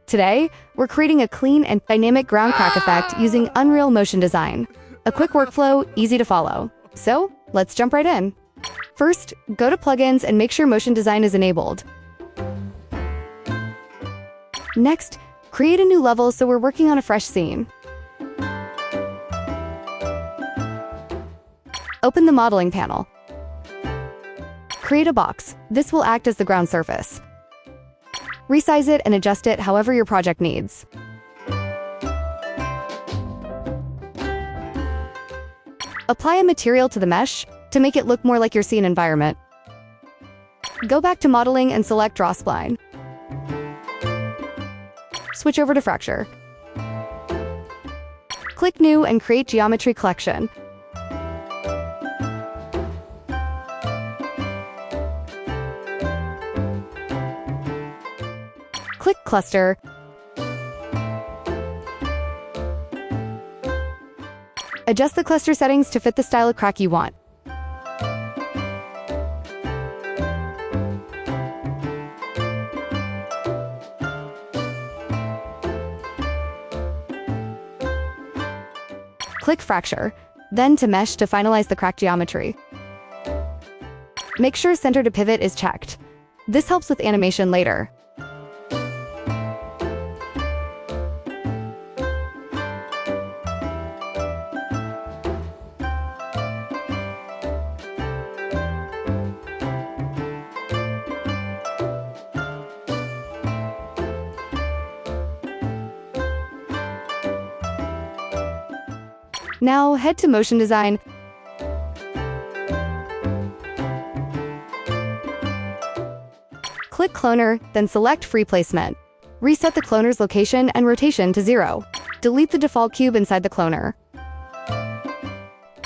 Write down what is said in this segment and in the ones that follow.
Today, we're creating a clean and dynamic ground crack effect using Unreal Motion Design. A quick workflow, easy to follow. So, let's jump right in. First, go to Plugins and make sure Motion Design is enabled. Next, create a new level so we're working on a fresh scene. Open the modeling panel. Create a box. This will act as the ground surface. Resize it and adjust it however your project needs. Apply a material to the mesh to make it look more like your scene environment. Go back to modeling and select Draw Spline. Switch over to Fracture. Click New and create Geometry Collection. Click Cluster. Adjust the cluster settings to fit the style of crack you want. Click Fracture, then to Mesh to finalize the crack geometry. Make sure Center to Pivot is checked. This helps with animation later. Now head to Motion Design. Click Cloner, then select Free Placement. Reset the cloner's location and rotation to 0. Delete the default cube inside the cloner.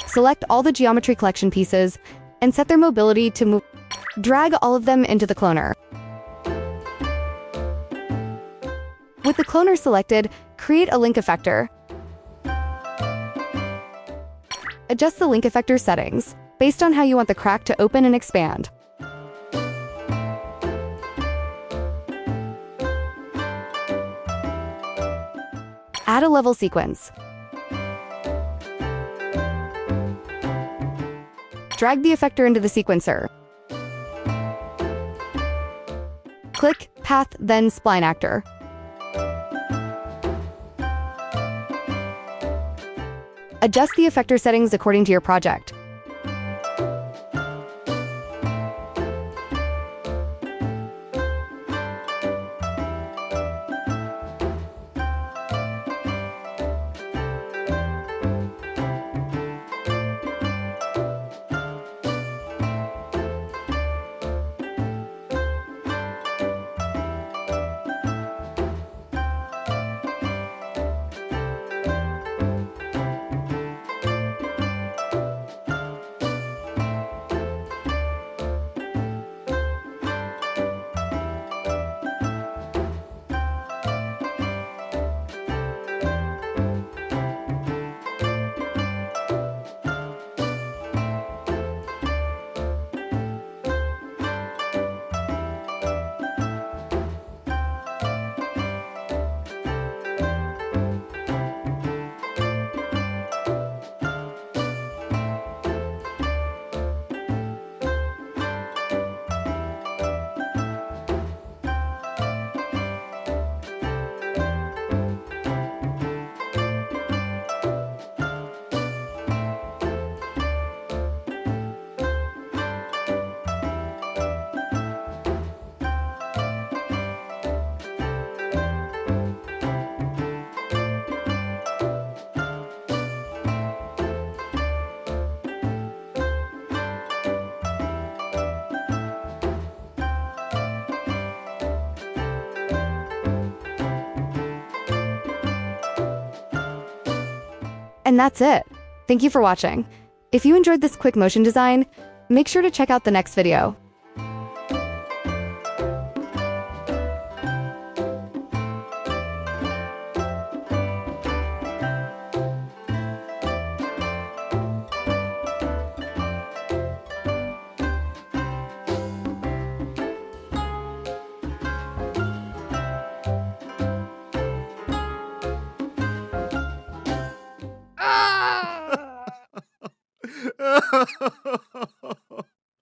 Select all the geometry collection pieces and set their mobility to move. Drag all of them into the cloner. With the cloner selected, create a Link Effector. Adjust the Link Effector settings based on how you want the crack to open and expand. Add a level sequence. Drag the effector into the sequencer. Click Path, then Spline Actor. Adjust the effector settings according to your project. And that's it. Thank you for watching. If you enjoyed this quick motion design, make sure to check out the next video.